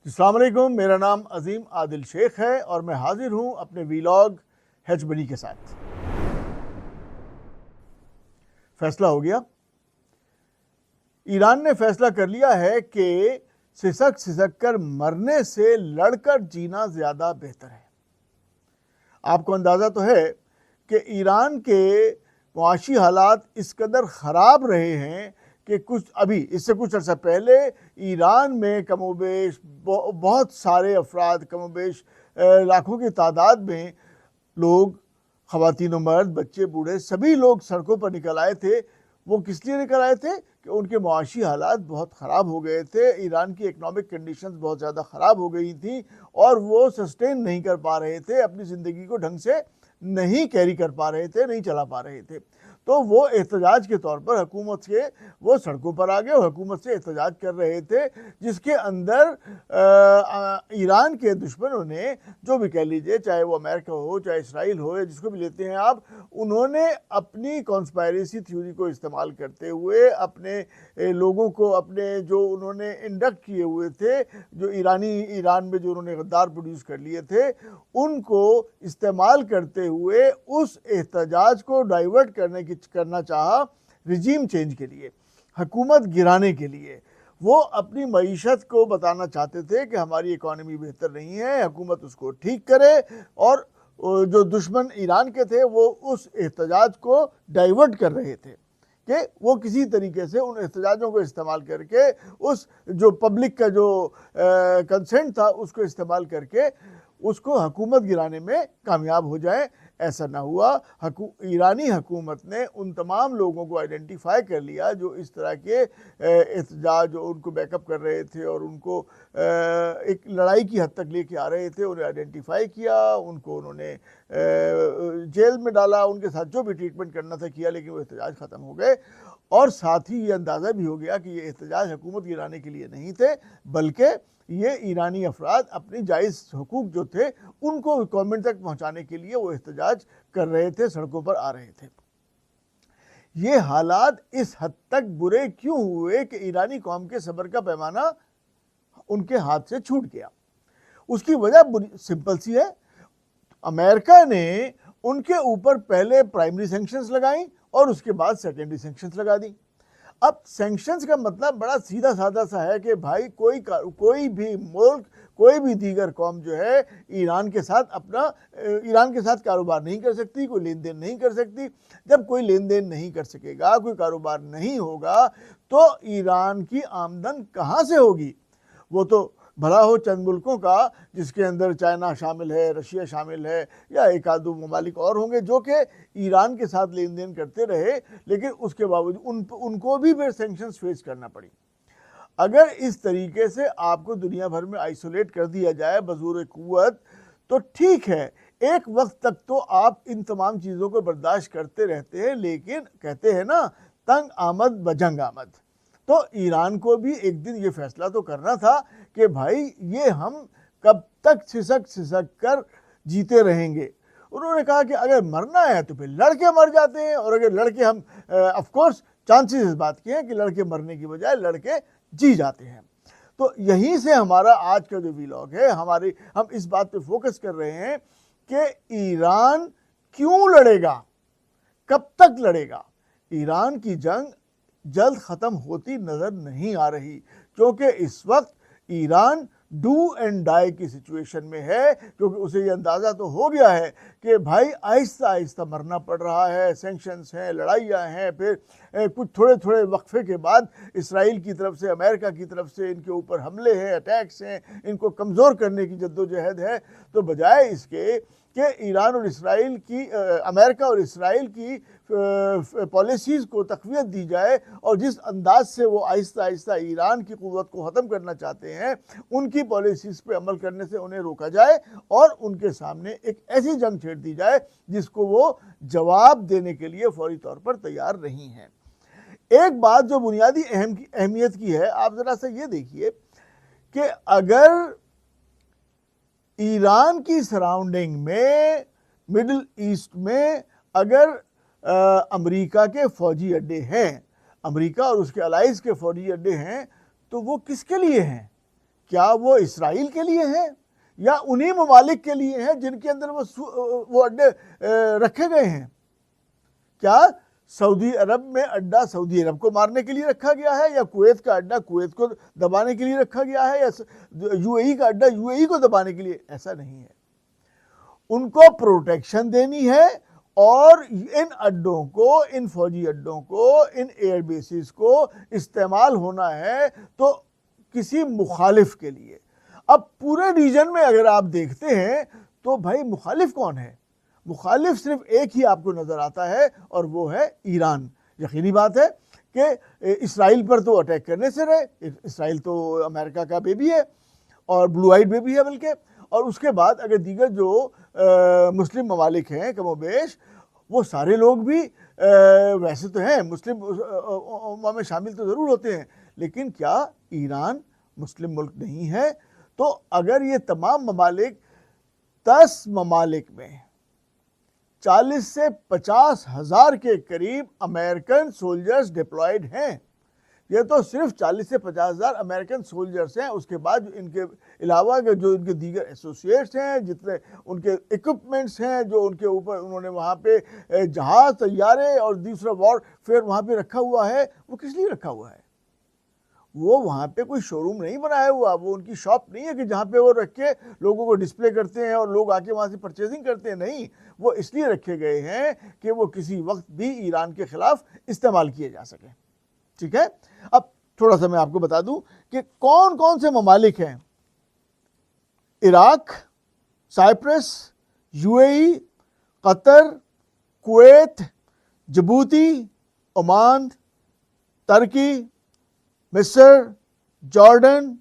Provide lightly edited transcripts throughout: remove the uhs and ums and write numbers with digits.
अस्सलाम वालेकुम, मेरा नाम अजीम आदिल शेख है और मैं हाजिर हूं अपने वीलॉग हैच बनी के साथ। फैसला हो गया। ईरान ने फैसला कर लिया है कि सिसक सिसक कर मरने से लड़कर जीना ज़्यादा बेहतर है। आपको अंदाज़ा तो है कि ईरान के मुआशी हालात इस कदर ख़राब रहे हैं कि इससे कुछ अर्सा पहले ईरान में कमोबेश बहुत सारे अफराद, कमोबेश लाखों की तादाद में लोग, ख़वातीन, मर्द, बच्चे, बूढ़े, सभी लोग सड़कों पर निकल आए थे। वो किस लिए निकल आए थे कि उनके मुआशी हालात बहुत ख़राब हो गए थे। ईरान की इकनॉमिक कंडीशंस बहुत ज़्यादा ख़राब हो गई थी और वो सस्टेन नहीं कर पा रहे थे, अपनी ज़िंदगी को ढंग से नहीं कैरी कर पा रहे थे, नहीं चला पा रहे थे। तो वो एहतजाज के तौर पर हुकूमत के वो सड़कों पर आ गए और हुकूमत से एहतजाज कर रहे थे, जिसके अंदर ईरान के दुश्मनों ने, जो भी कह लीजिए, चाहे वो अमेरिका हो, चाहे इसराइल हो, या जिसको भी लेते हैं आप, उन्होंने अपनी कॉन्स्पायरेसी थ्योरी को इस्तेमाल करते हुए अपने लोगों को, अपने जो उन्होंने इंडक्ट किए हुए थे, जो ईरान में जो उन्होंने गद्दार प्रोड्यूस कर लिए थे, उनको इस्तेमाल करते हुए उस एहतजाज को डाइवर्ट करना चाहा रिजीम चेंज के लिए, हुकूमत गिराने के लिए। वो अपनी मईशत को बताना चाहते थे कि हमारी इकॉनमी बेहतर नहीं है, हुकूमत उसको ठीक करे, और जो दुश्मन ईरान के थे वो उस एहतजाज को डाइवर्ट कर रहे थे कि वो किसी तरीके से उन एहतजाजों को इस्तेमाल करके, उस जो पब्लिक का जो कंसेंट था उसको इस्तेमाल करके उसको हुकूमत गिराने में कामयाब हो जाए। ऐसा ना हुआ। ईरानी हुकूमत ने उन तमाम लोगों को आइडेंटिफाई कर लिया जो इस तरह के एहतजाज, जो उनको बैकअप कर रहे थे और उनको एक लड़ाई की हद तक लेके आ रहे थे, उन्हें आइडेंटिफाई किया, उनको उन्होंने जेल में डाला, उनके साथ जो भी ट्रीटमेंट करना था किया, लेकिन वो एहतजाज ख़त्म हो गए। और साथ ही ये अंदाज़ा भी हो गया कि ये एहतजाज हुकूमत गिराने के लिए नहीं थे, बल्कि ये ईरानी अफराद अपनी जायज़ हुकूक जो थे उनको गवर्नमेंट तक पहुंचाने के लिए वो एहतजाज कर रहे थे, सड़कों पर आ रहे थे। ये हालात इस हद तक बुरे क्यों हुए कि ईरानी कौम के सब्र का पैमाना उनके हाथ से छूट गया? उसकी वजह सिंपल सी है। अमेरिका ने उनके ऊपर पहले प्राइमरी सैंक्शंस लगाई और उसके बाद सेकेंडरी सैंक्शंस लगा दी। अब सैंक्शंस का मतलब बड़ा सीधा साधा सा है कि भाई कोई भी मुल्क, कोई भी दीगर कौम जो है ईरान के साथ कारोबार नहीं कर सकती, कोई लेन देन नहीं कर सकती। जब कोई लेन देन नहीं कर सकेगा, कोई कारोबार नहीं होगा, तो ईरान की आमदन कहाँ से होगी? वो तो भला हो चंद मुल्कों का, जिसके अंदर चाइना शामिल है, रशिया शामिल है, या एक आध दो ममालिक और होंगे जो कि ईरान के साथ लेन देन करते रहे, लेकिन उसके बावजूद उनको भी फिर सैंक्शंस फेस करना पड़ी। अगर इस तरीके से आपको दुनिया भर में आइसोलेट कर दिया जाए बज़ूर कुव्वत, तो ठीक है, एक वक्त तक तो आप इन तमाम चीज़ों को बर्दाश्त करते रहते हैं, लेकिन कहते हैं ना, तंग आमद बजंग आमद। तो ईरान को भी एक दिन ये फैसला तो करना था कि भाई ये हम कब तक सिसक सिसक कर जीते रहेंगे। उन्होंने कहा कि अगर मरना है तो फिर लड़के मर जाते हैं, और अगर लड़के, हम ऑफ कोर्स चांसेस इस बात के हैं कि लड़के मरने की बजाय लड़के जी जाते हैं। तो यहीं से हमारा आज का जो वीलॉग है, हम इस बात पे फोकस कर रहे हैं कि ईरान क्यों लड़ेगा, कब तक लड़ेगा। ईरान की जंग जल्द ख़त्म होती नज़र नहीं आ रही, क्योंकि इस वक्त ईरान डू एंड डाई की सिचुएशन में है, क्योंकि उसे ये अंदाज़ा तो हो गया है कि भाई आहिस्ता आहिस्ता मरना पड़ रहा है, सैंक्शंस हैं, लड़ाइयाँ हैं, फिर कुछ थोड़े थोड़े वक्फे के बाद इसराइल की तरफ से, अमेरिका की तरफ से इनके ऊपर हमले हैं, अटैक्स हैं, इनको कमज़ोर करने की जद्दोजहद है। तो बजाय इसके कि ईरान और इसराइल की, अमेरिका और इसराइल की पॉलिसीज़ को तक़वियत दी जाए, और जिस अंदाज से वो आहिस्ता आहिस्ता ईरान की क़ुव्वत को ख़त्म करना चाहते हैं, उनकी पॉलिसीज़ पे अमल करने से उन्हें रोका जाए और उनके सामने एक ऐसी जंग छेड़ दी जाए जिसको वो जवाब देने के लिए फौरी तौर पर तैयार नहीं हैं। एक बात जो बुनियादी अहमियत की है, आप ज़रा सा ये देखिए कि अगर ईरान की सराउंडिंग में, मिडिल ईस्ट में, अगर अमेरिका के फ़ौजी अड्डे हैं, अमेरिका और उसके अलाइज के फ़ौजी अड्डे हैं, तो वो किसके लिए हैं? क्या वो इसराइल के लिए है या उन्हीं ममालिक के लिए है जिनके अंदर वो अड्डे रखे गए हैं? क्या सऊदी अरब में अड्डा सऊदी अरब को मारने के लिए रखा गया है, या कुवैत का अड्डा कुवैत को दबाने के लिए रखा गया है, या यूएई का अड्डा यूएई को दबाने के लिए? ऐसा नहीं है। उनको प्रोटेक्शन देनी है और इन अड्डों को, इन फौजी अड्डों को, इन एयर बेसिस को इस्तेमाल होना है तो किसी मुखालिफ के लिए। अब पूरे रीजन में अगर आप देखते हैं तो भाई मुखालिफ कौन है? मुखालिफ सिर्फ एक ही आपको नजर आता है और वो है ईरान। यकीनी बात है कि इसराइल पर तो अटैक करने से रहे। इसराइल तो अमेरिका का बेबी है और ब्लू आइड बेबी है बल्कि। और उसके बाद अगर दीगर जो मुस्लिम ममालिक हैं कमोबेश, वो सारे लोग भी वैसे तो हैं मुस्लिम उम्मा में शामिल तो ज़रूर होते हैं, लेकिन क्या ईरान मुस्लिम मुल्क नहीं है? तो अगर ये तमाम ममालिक 10 ममालिक में 40 से 50 हज़ार के करीब अमेरिकन सोल्जर्स डिप्लॉयड हैं, ये तो सिर्फ 40 से 50 हज़ार अमेरिकन सोल्जर्स हैं। उसके बाद इनके अलावा जो इनके दीगर एसोसिएट्स हैं, जितने उनके इक्विपमेंट्स हैं, जो उनके ऊपर उन्होंने वहाँ पे जहाज़, तैयारे और दूसरा वॉरफेयर वहाँ पे रखा हुआ है, वो किस लिए रखा हुआ है? वो वहाँ पे कोई शोरूम नहीं बनाया हुआ, वो उनकी शॉप नहीं है कि जहाँ पे वो रख के लोगों को डिस्प्ले करते हैं और लोग आके वहाँ से परचेजिंग करते हैं। नहीं, वो इसलिए रखे गए हैं कि वो किसी वक्त भी ईरान के खिलाफ इस्तेमाल किए जा सके। ठीक है, अब थोड़ा सा मैं आपको बता दूं कि कौन कौन से ममालिक हैं। Iraq, Cyprus, UAE, Qatar, Kuwait, Djibouti, Oman, तुर्की, मिस्र, जॉर्डन,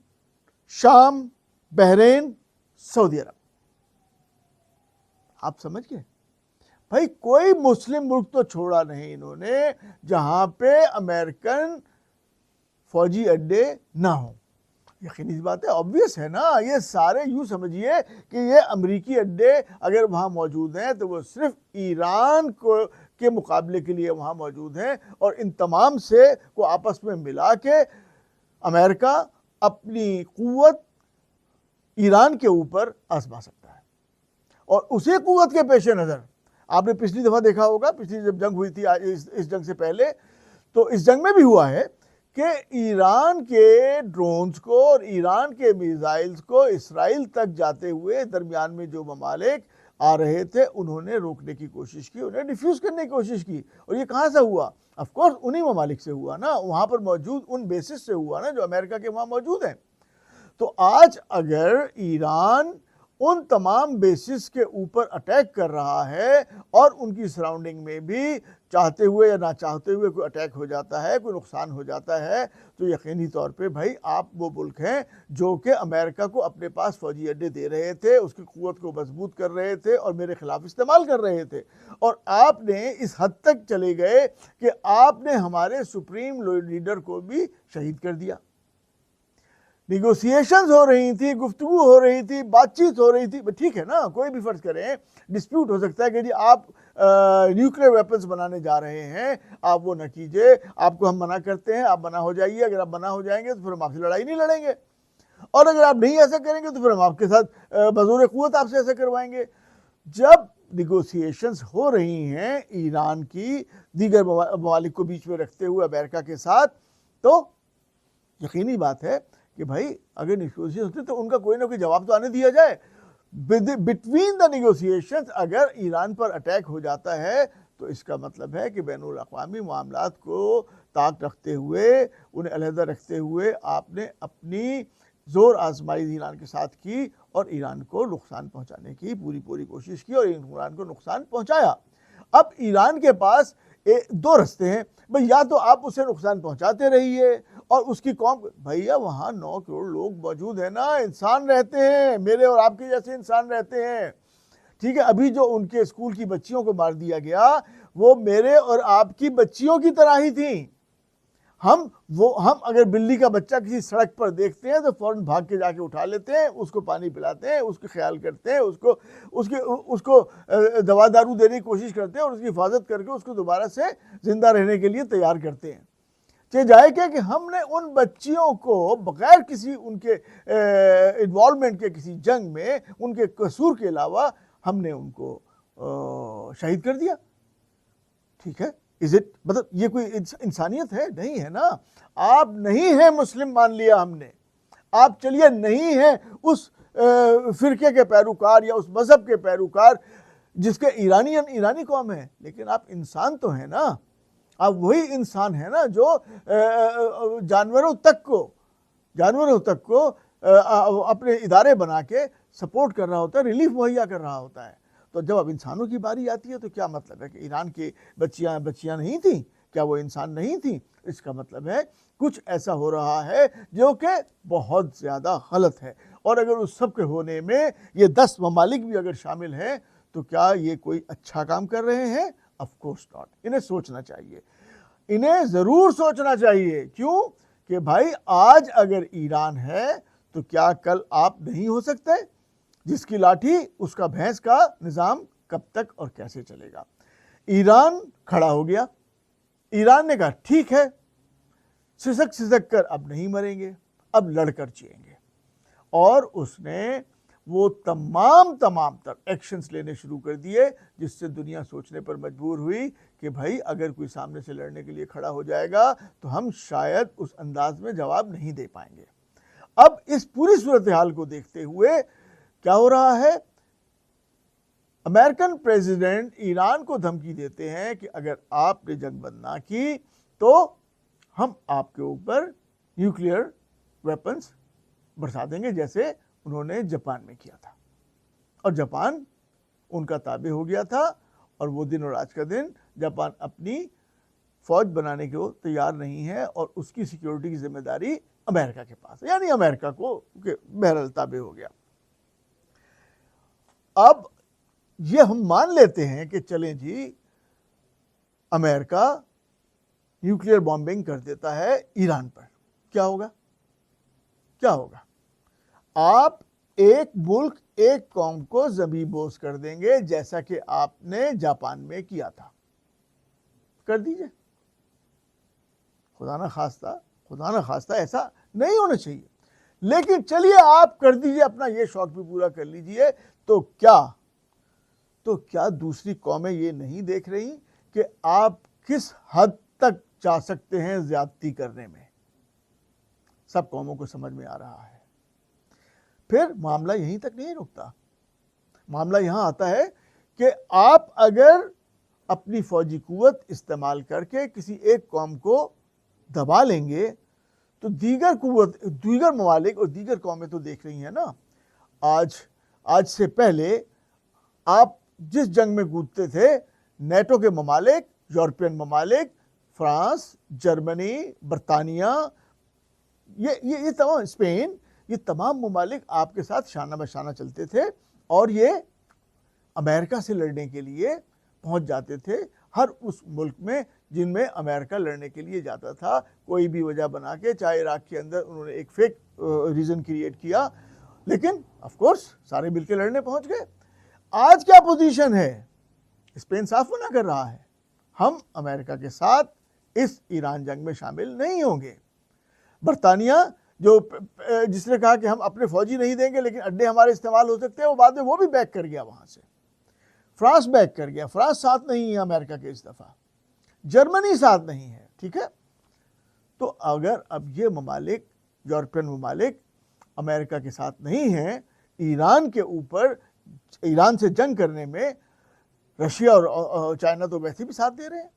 शाम, बहरीन, सऊदी अरब। आप समझ गए भाई? कोई मुस्लिम मुल्क तो छोड़ा नहीं इन्होंने जहां पे अमेरिकन फौजी अड्डे ना हो। यकीनी बात है, ऑब्वियस है ना। ये सारे यूं समझिए कि ये अमेरिकी अड्डे अगर वहां मौजूद हैं तो वो सिर्फ ईरान को के मुकाबले के लिए वहां मौजूद हैं, और इन तमाम से को आपस में मिला के अमेरिका अपनी कुव्वत ईरान के ऊपर आजमा सकता है। और उसी कुव्वत के पेश नज़र आपने पिछली दफ़ा देखा होगा, पिछली जब जंग हुई थी इस जंग से पहले, तो इस जंग में भी हुआ है कि ईरान के ड्रोन्स को और ईरान के मिसाइल्स को इसराइल तक जाते हुए दरमियान में जो ममालिक आ रहे थे उन्होंने रोकने की कोशिश की, उन्हें डिफ्यूज़ करने की कोशिश की। और ये कहाँ से हुआ? ऑफ कोर्स उन्हीं ममालिक से हुआ ना, वहाँ पर मौजूद उन बेसिस से हुआ ना जो अमेरिका के वहाँ मौजूद हैं। तो आज अगर ईरान उन तमाम बेसिस के ऊपर अटैक कर रहा है और उनकी सराउंडिंग में भी चाहते हुए या ना चाहते हुए कोई अटैक हो जाता है, कोई नुकसान हो जाता है, तो यकीनी तौर पे भाई आप वो मुल्क हैं जो कि अमेरिका को अपने पास फौजी अड्डे दे रहे थे, उसकी क़ुव्वत को मजबूत कर रहे थे और मेरे खिलाफ इस्तेमाल कर रहे थे। और आपने इस हद तक चले गए कि आपने हमारे सुप्रीम लीडर को भी शहीद कर दिया। निगोसिएशंस हो रही थी, गुफ्तगू हो रही थी, बातचीत हो रही थी, ठीक है ना, कोई भी फर्ज करें, डिस्प्यूट हो सकता है कि जी आप न्यूक्लियर वेपन्स बनाने जा रहे हैं, आप वो न कीजिए, आपको हम मना करते हैं, आप मना हो जाइए। अगर आप मना हो जाएंगे तो फिर हम आपसे लड़ाई नहीं लड़ेंगे, और अगर आप नहीं ऐसा करेंगे तो फिर हम आपके साथ बज़ोर क़ुव्वत आपसे ऐसा करवाएंगे। जब निगोसिएशंस हो रही हैं ईरान की दीगर ममालिक को बीच में रखते हुए अमेरिका के साथ, तो यकीनी बात है कि भाई अगर निगोसिएशन होती तो उनका कोई ना कोई जवाब तो आने दिया जाए। बिटवीन द निगोसिएशंस अगर ईरान पर अटैक हो जाता है तो इसका मतलब है कि बैनुल अक़वामी मामलात को ताक रखते हुए, उन्हें अलहदा रखते हुए आपने अपनी ज़ोर आजमाई ईरान के साथ की और ईरान को नुकसान पहुंचाने की पूरी कोशिश की और ईरान को नुकसान पहुंचाया। अब ईरान के पास दो रास्ते हैं भाई, या तो आप उसे नुकसान पहुंचाते रहिए और उसकी कौम, भैया वहाँ 9 करोड़ लोग मौजूद हैं ना, इंसान रहते हैं, मेरे और आपके जैसे इंसान रहते हैं। ठीक है, अभी जो उनके स्कूल की बच्चियों को मार दिया गया वो मेरे और आपकी बच्चियों की तरह ही थी। हम अगर बिल्ली का बच्चा किसी सड़क पर देखते हैं तो फौरन भाग के जाके उठा लेते हैं, उसको पानी पिलाते हैं, उसका ख्याल करते हैं, उसको दवा दारू देने की कोशिश करते हैं और उसकी हिफाजत करके उसको दोबारा से जिंदा रहने के लिए तैयार करते हैं। जाए क्या कि हमने उन बच्चियों को बगैर किसी उनके इन्वॉल्वमेंट के किसी जंग में उनके कसूर के अलावा हमने उनको शहीद कर दिया। ठीक है, इज इट, मतलब ये कोई इंसानियत है? नहीं है ना। आप नहीं है मुस्लिम मान लिया हमने, आप चलिए नहीं है उस फिरके के पैरोकार या उस मजहब के पैरोकार जिसके ईरानी कौम है, लेकिन आप इंसान तो हैं ना। आप वही इंसान है ना जो जानवरों तक को अपने इदारे बना के सपोर्ट कर रहा होता है, रिलीफ मुहैया कर रहा होता है। तो जब अब इंसानों की बारी आती है तो क्या मतलब है कि ईरान की बच्चियां नहीं थी? क्या वो इंसान नहीं थी? इसका मतलब है कुछ ऐसा हो रहा है जो कि बहुत ज़्यादा गलत है। और अगर उस सब के होने में ये 10 ममालिक भी अगर शामिल हैं तो क्या ये कोई अच्छा काम कर रहे हैं? Of course not. इन्हें सोचना चाहिए, इन्हें ज़रूर सोचना चाहिए। क्यों कि भाई आज अगर ईरान है तो क्या कल आप नहीं हो सकते? जिसकी लाठी उसका भैंस का निज़ाम कब तक और कैसे चलेगा? ईरान खड़ा हो गया, ईरान ने कहा ठीक है, सिसक कर अब नहीं मरेंगे, अब लड़कर जिएंगे। और उसने वो तमाम तर एक्शंस लेने शुरू कर दिए जिससे दुनिया सोचने पर मजबूर हुई कि भाई अगर कोई सामने से लड़ने के लिए खड़ा हो जाएगा तो हम शायद उस अंदाज में जवाब नहीं दे पाएंगे। अब इस पूरी सूरत हाल को देखते हुए क्या हो रहा है? अमेरिकन प्रेसिडेंट ईरान को धमकी देते हैं कि अगर आपने जंग बंद ना की तो हम आपके ऊपर न्यूक्लियर वेपन्स बरसा देंगे, जैसे उन्होंने जापान में किया था। और जापान उनका ताबे हो गया था और वो दिन और आज का दिन जापान अपनी फौज बनाने को तैयार नहीं है और उसकी सिक्योरिटी की जिम्मेदारी अमेरिका के पास है, यानी अमेरिका को बहरहाल ताबे हो गया। अब ये हम मान लेते हैं कि चलें जी, अमेरिका न्यूक्लियर बॉम्बिंग कर देता है ईरान पर, क्या होगा? क्या होगा? आप एक मुल्क एक कौम को ज़मींदोज़ कर देंगे जैसा कि आपने जापान में किया था। कर दीजिए, खुदा ना खास्ता ऐसा नहीं होना चाहिए, लेकिन चलिए आप कर दीजिए, अपना ये शौक भी पूरा कर लीजिए। तो क्या दूसरी कौमें ये नहीं देख रही कि आप किस हद तक जा सकते हैं ज्यादती करने में? सब कौमों को समझ में आ रहा है। फिर मामला यहीं तक नहीं रुकता, मामला यहां आता है कि आप अगर अपनी फौजी कुव्वत इस्तेमाल करके किसी एक कौम को दबा लेंगे तो दीगर ममालिक और दीगर कौमें तो देख रही हैं ना। आज से पहले आप जिस जंग में कूदते थे, नेटो के ममालिक, यूरोपियन ममालिक, फ्रांस, जर्मनी, बरतानिया, ये तमाम, स्पेन, ये तमाम ममालिक आपके साथ शाना बशाना चलते थे और ये अमेरिका से लड़ने के लिए पहुंच जाते थे। हर उस मुल्क में जिनमें अमेरिका लड़ने के लिए जाता था, कोई भी वजह बना के, चाहे इराक के अंदर उन्होंने एक फेक रीज़न क्रिएट किया, लेकिन ऑफ कोर्स सारे मिलकर लड़ने पहुंच गए। आज क्या पोजीशन है? स्पेन साफ मना कर रहा है, हम अमेरिका के साथ इस ईरान जंग में शामिल नहीं होंगे। बरतानिया जिसने कहा कि हम अपने फौजी नहीं देंगे लेकिन अड्डे हमारे इस्तेमाल हो सकते हैं, वो बाद में वो भी बैक कर गया वहां से। फ्रांस बैक कर गया, फ्रांस साथ नहीं है अमेरिका के इस दफा, जर्मनी साथ नहीं है। ठीक है, तो अगर अब ये ममालिक, यूरोपियन ममालिक अमेरिका के साथ नहीं हैं, ईरान के ऊपर, ईरान से जंग करने में रशिया और चाइना तो वैसे भी साथ दे रहे हैं,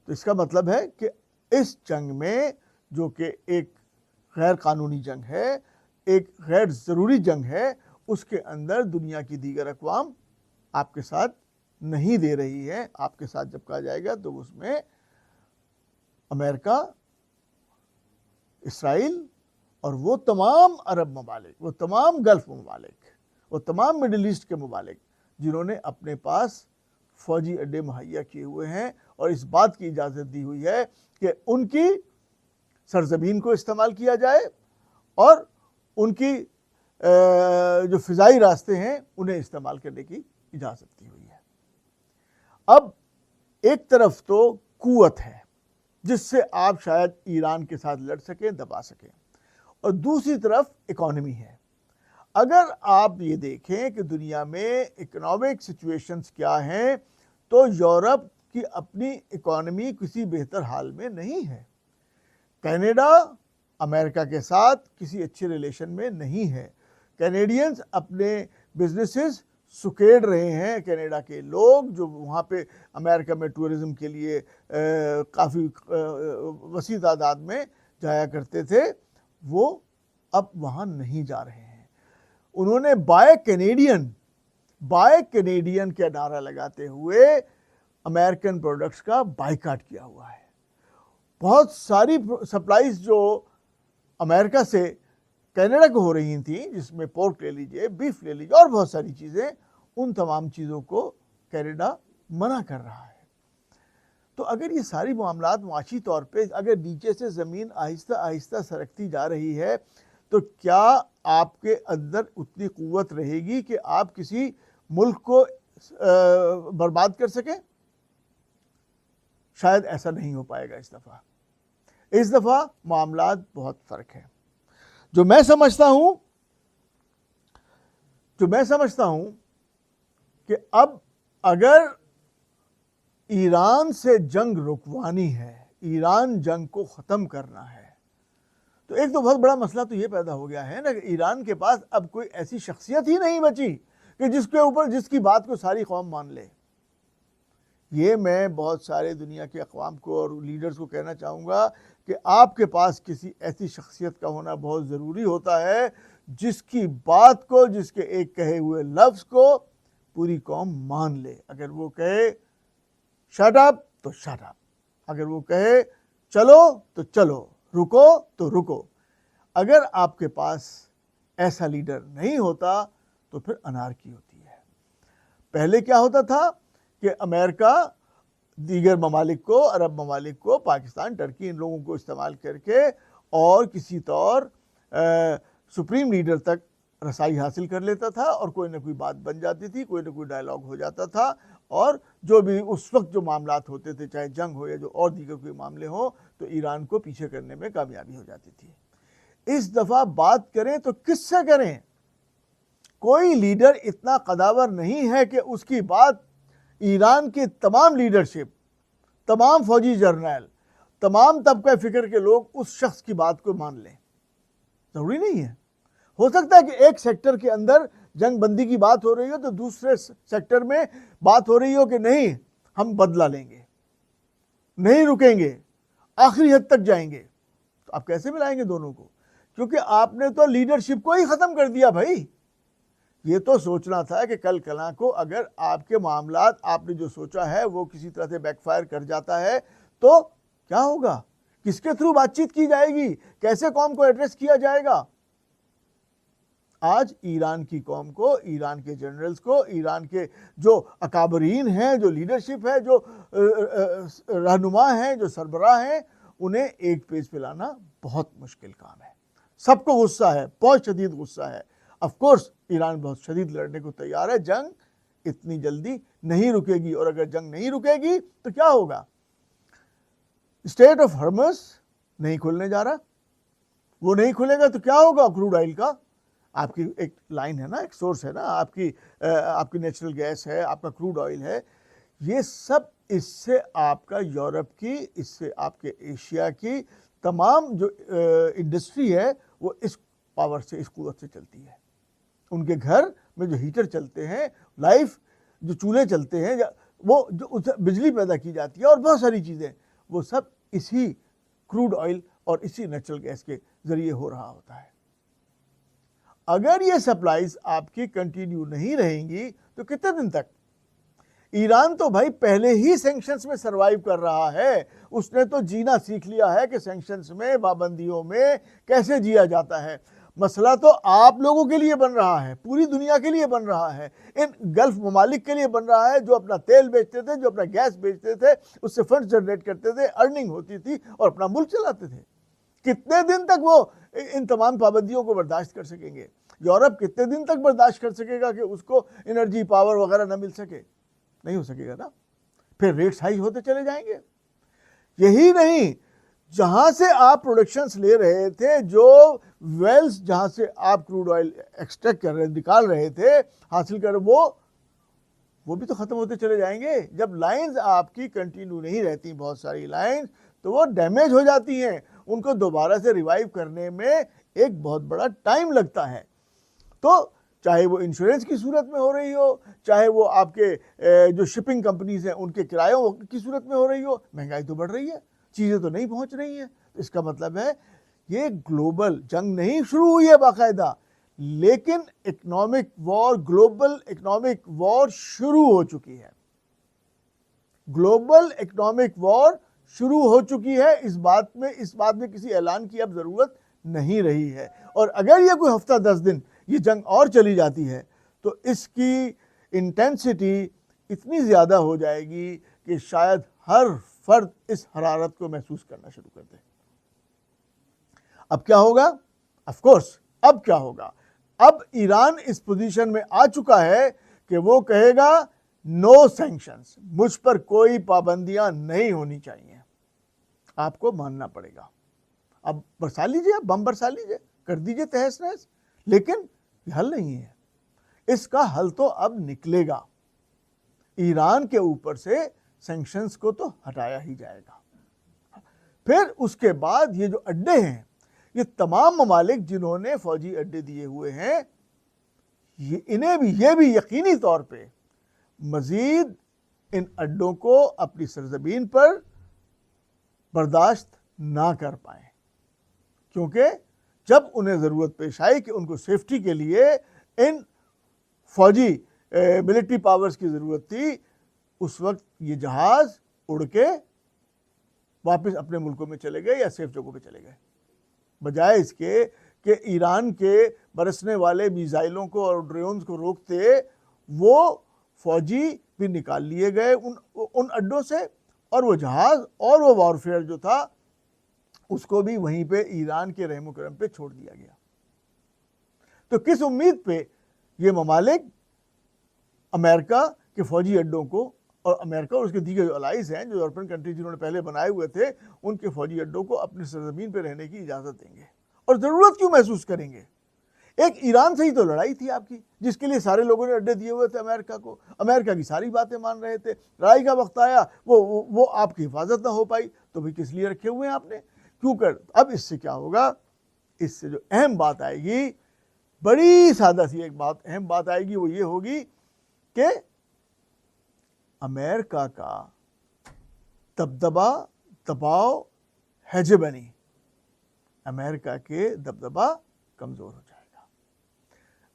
तो इसका मतलब है कि इस जंग में, जो कि एक गैर कानूनी जंग है, एक गैर ज़रूरी जंग है, उसके अंदर दुनिया की दीगर अक़वाम आपके साथ नहीं दे रही है। आपके साथ जब कहा जाएगा तो उसमें अमेरिका, इसराइल और वो तमाम अरब ममालिक, वो तमाम गल्फ़ ममालिक, वो तमाम मिडिल ईस्ट के ममालिक जिन्होंने अपने पास फ़ौजी अड्डे मुहैया किए हुए हैं और इस बात की इजाज़त दी हुई है कि उनकी सरजमीन को इस्तेमाल किया जाए और उनकी जो फ़िज़ाई रास्ते हैं उन्हें इस्तेमाल करने की इजाज़त दी हुई है। अब एक तरफ तो कुव्वत है, जिससे आप शायद ईरान के साथ लड़ सकें, दबा सकें। और दूसरी तरफ इकोनॉमी है। अगर आप ये देखें कि दुनिया में इकोनॉमिक सिचुएशंस क्या हैं, तो यूरोप की अपनी इकोनॉमी किसी बेहतर हाल में नहीं है। कनाडा अमेरिका के साथ किसी अच्छे रिलेशन में नहीं है। कैनेडियंस अपने बिजनेसेस सुकेड़ रहे हैं। कनाडा के लोग जो वहाँ पे अमेरिका में टूरिज़्म के लिए काफ़ी वसी तादाद में जाया करते थे, वो अब वहाँ नहीं जा रहे हैं। उन्होंने बाय कैनेडियन का नारा लगाते हुए अमेरिकन प्रोडक्ट्स का बायकॉट किया हुआ है। बहुत सारी सप्लाईज जो अमेरिका से कनाडा को हो रही थी, जिसमें पोर्क ले लीजिए, बीफ ले लीजिए और बहुत सारी चीज़ें, उन तमाम चीज़ों को कनाडा मना कर रहा है। तो अगर ये सारी मामलात माशी तौर पे अगर नीचे से ज़मीन आहिस्ता आहिस्ता सरकती जा रही है, तो क्या आपके अंदर उतनी क़ुव्वत रहेगी कि आप किसी मुल्क को बर्बाद कर सकें? शायद ऐसा नहीं हो पाएगा इस दफ़ा मामलात बहुत फ़र्क है। जो मैं समझता हूँ कि अब अगर ईरान से जंग रुकवानी है, ईरान जंग को ख़त्म करना है, तो एक तो बहुत बड़ा मसला तो ये पैदा हो गया है ना कि ईरान के पास अब कोई ऐसी शख्सियत ही नहीं बची कि जिसकी बात को सारी कौम मान ले। ये मैं बहुत सारे दुनिया के अक़वाम को और लीडर्स को कहना चाहूँगा कि आपके पास किसी ऐसी शख्सियत का होना बहुत ज़रूरी होता है जिसकी बात को, जिसके एक कहे हुए लफ्ज़ को पूरी कौम मान ले। अगर वो कहे शट अप तो शट अप, अगर वो कहे चलो तो चलो, रुको तो रुको। अगर आपके पास ऐसा लीडर नहीं होता तो फिर अनारकी होती है। पहले क्या होता था कि अमेरिका दीगर ममालिक को, अरब ममालिक को, पाकिस्तान, टर्की, इन लोगों को इस्तेमाल करके और किसी तौर सुप्रीम लीडर तक रसाई हासिल कर लेता था और कोई ना कोई बात बन जाती थी, कोई ना कोई डायलॉग हो जाता था और जो भी उस वक्त जो मामलात होते थे, चाहे जंग हो या जो और दीगर कोई मामले हो, तो ईरान को पीछे करने में कामयाबी हो जाती थी। इस दफ़ा बात करें तो किससे करें? कोई लीडर इतना कदावर नहीं है कि उसकी बात ईरान की तमाम लीडरशिप, तमाम फौजी जर्नल, तमाम तबका फ़िक्र के लोग उस शख्स की बात को मान लें। ज़रूरी नहीं है। हो सकता है कि एक सेक्टर के अंदर जंग बंदी की बात हो रही हो तो दूसरे सेक्टर में बात हो रही हो कि नहीं, हम बदला लेंगे, नहीं रुकेंगे, आखिरी हद तक जाएंगे। तो आप कैसे मिलाएंगे दोनों को? क्योंकि आपने तो लीडरशिप को ही ख़त्म कर दिया भाई। ये तो सोचना था कि कल कला को अगर आपके मामलात, आपने जो सोचा है वो किसी तरह से बैकफायर कर जाता है तो क्या होगा? किसके थ्रू बातचीत की जाएगी? कैसे कौम को एड्रेस किया जाएगा? आज ईरान की कौम को, ईरान के जनरल्स को, ईरान के जो अकाबरीन हैं, जो लीडरशिप है, जो रहनुमा हैं, जो सरबराह हैं, उन्हें एक पेज पे लाना बहुत मुश्किल काम है। सबको गुस्सा है, बहुत शदीद गुस्सा है। ऑफ कोर्स ईरान बहुत शदीद लड़ने को तैयार है। जंग इतनी जल्दी नहीं रुकेगी और अगर जंग नहीं रुकेगी तो क्या होगा? स्ट्रेट ऑफ हॉर्मुज़ नहीं खुलने जा रहा, वो नहीं खुलेगा तो क्या होगा? क्रूड ऑयल का आपकी एक लाइन है ना, एक सोर्स है ना, आपकी नेचुरल गैस है, आपका क्रूड ऑयल है, ये सब इससे आपका यूरोप की, इससे आपके एशिया की तमाम जो इंडस्ट्री है वो इस पावर से, इस कुव्वत से चलती है। उनके घर में जो हीटर चलते हैं, लाइफ जो चूल्हे चलते हैं, वो जो उससे बिजली पैदा की जाती है और बहुत सारी चीज़ें, वो सब इसी क्रूड ऑयल और इसी नेचुरल गैस के ज़रिए हो रहा होता है। अगर ये सप्लाईज आपकी कंटिन्यू नहीं रहेंगी तो कितने दिन तक? ईरान तो भाई पहले ही सैंक्शंस में सरवाइव कर रहा है। उसने तो जीना सीख लिया है कि सैंक्शंस में, पाबंदियों में कैसे जिया जाता है। मसला तो आप लोगों के लिए बन रहा है, पूरी दुनिया के लिए बन रहा है, इन गल्फ ममालिक के लिए बन रहा है जो अपना तेल बेचते थे, जो अपना गैस बेचते थे, उससे फंड जनरेट करते थे, अर्निंग होती थी और अपना मुल्क चलाते थे। कितने दिन तक वो इन तमाम पाबंदियों को बर्दाश्त कर सकेंगे? यूरोप कितने दिन तक बर्दाश्त कर सकेगा कि उसको एनर्जी पावर वगैरह ना मिल सके? नहीं हो सकेगा ना। फिर रेट्स हाई होते चले जाएंगे। यही नहीं, जहां से आप प्रोडक्शंस ले रहे थे, जो वेल्स जहां से आप क्रूड ऑयल एक्सट्रैक्ट कर रहे, निकाल रहे थे, हासिल कर, वो भी तो खत्म होते चले जाएंगे। जब लाइंस आपकी कंटिन्यू नहीं रहती, बहुत सारी लाइंस, तो वो डैमेज हो जाती हैं, उनको दोबारा से रिवाइव करने में एक बहुत बड़ा टाइम लगता है। तो चाहे वो इंश्योरेंस की सूरत में हो रही हो, चाहे वो आपके जो शिपिंग कंपनीज हैं उनके किरायों की सूरत में हो रही हो, महंगाई तो बढ़ रही है, चीज़ें तो नहीं पहुंच रही हैं। तो इसका मतलब है ये ग्लोबल जंग नहीं शुरू हुई है बाकायदा, लेकिन economic war, global economic war शुरू हो चुकी है। ग्लोबल इकोनॉमिक वॉर शुरू हो चुकी है। इस बात में किसी ऐलान की अब ज़रूरत नहीं रही है। और अगर ये कोई हफ्ता 10 दिन ये जंग और चली जाती है तो इसकी इंटेंसिटी इतनी ज़्यादा हो जाएगी कि शायद हर फर्द इस हरारत को महसूस करना शुरू कर दे। अब क्या होगा? ऑफ कोर्स अब क्या होगा? अब ईरान इस पोजीशन में आ चुका है कि वो कहेगा नो सैंक्शंस, मुझ पर कोई पाबंदियां नहीं होनी चाहिए, आपको मानना पड़ेगा। अब बरसा लीजिए, बम बरसा लीजिए, कर दीजिए तहस नहस, लेकिन ये हल नहीं है। इसका हल तो अब निकलेगा, ईरान के ऊपर से सैंक्शंस को तो हटाया ही जाएगा। फिर उसके बाद ये जो अड्डे हैं, ये तमाम ममालिक जिन्होंने फौजी अड्डे दिए हुए हैं, इन्हें भी ये भी यकीनी तौर पे मजीद इन अड्डों को अपनी सरजमीन पर बर्दाश्त ना कर पाए, क्योंकि जब उन्हें ज़रूरत पेश आई कि उनको सेफ्टी के लिए इन फौजी मिलिट्री पावर्स की ज़रूरत थी, उस वक्त ये जहाज़ उड़ के वापस अपने मुल्कों में चले गए या सेफ जगहों पे चले गए, बजाय इसके कि ईरान के बरसने वाले मिसाइलों को और ड्रोन्स को रोकते, वो फौजी भी निकाल लिए गए उन अड्डों से, और वो जहाज़ और वो वॉरफेयर जो था उसको भी वहीं पे ईरान के रहमो करम पे छोड़ दिया गया। तो किस उम्मीद पे ये ममालिक अमेरिका के फौजी अड्डों को, और अमेरिका और उसके दीगर जो अलाइज हैं, जो यूरोपियन कंट्रीज जिन्होंने पहले बनाए हुए थे, उनके फौजी अड्डों को अपनी सरजमीन पर रहने की इजाज़त देंगे और ज़रूरत क्यों महसूस करेंगे? एक ईरान से ही तो लड़ाई थी आपकी, जिसके लिए सारे लोगों ने अड्डे दिए हुए थे अमेरिका को, अमेरिका की सारी बातें मान रहे थे। लड़ाई का वक्त आया, वो आपकी हिफाजत ना हो पाई, तो भी किस लिए रखे हुए हैं आपने, क्यों कर? अब इससे क्या होगा? इससे जो अहम बात आएगी, बड़ी सादा सी एक बात अहम बात आएगी, वो ये होगी कि अमेरिका का दबदबा, दबाव, हेजेमनी, अमेरिका के दबदबा कमज़ोर हो जाएगा।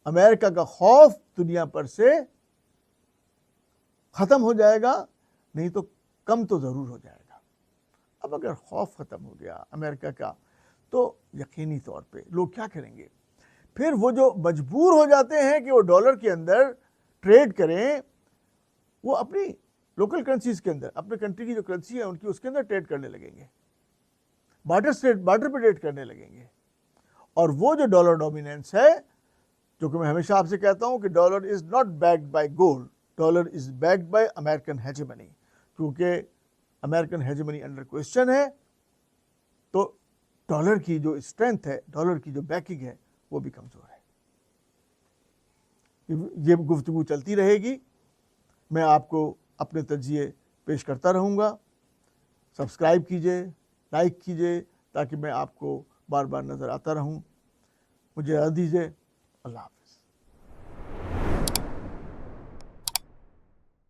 अमेरिका का खौफ दुनिया पर से ख़त्म हो जाएगा, नहीं तो कम तो ज़रूर हो जाएगा। अब अगर खौफ ख़त्म हो गया अमेरिका का, तो यकीनी तौर पे लोग क्या करेंगे? फिर वो जो मजबूर हो जाते हैं कि वो डॉलर के अंदर ट्रेड करें, वो अपनी लोकल करेंसीज के अंदर, अपने कंट्री की जो करेंसी है उनकी, उसके अंदर ट्रेड करने लगेंगे, बार्टर पे ट्रेड करने लगेंगे। और वो जो डॉलर डोमिनेंस है, जो कि मैं हमेशा आपसे कहता हूं कि dollar is not backed by gold, dollar is backed by American hegemony, क्योंकि अमेरिकन हेजेमनी अंडर क्वेश्चन है, तो डॉलर की जो स्ट्रेंथ है, डॉलर की जो बैकिंग है, वो भी कमज़ोर है। ये गुफ्तगू चलती रहेगी, मैं आपको अपने तज्जिए पेश करता रहूँगा। सब्सक्राइब कीजिए, लाइक कीजिए, ताकि मैं आपको बार बार नज़र आता रहूँ। मुझे इजाज़त दीजिए। अल्लाह हाफ़िज़।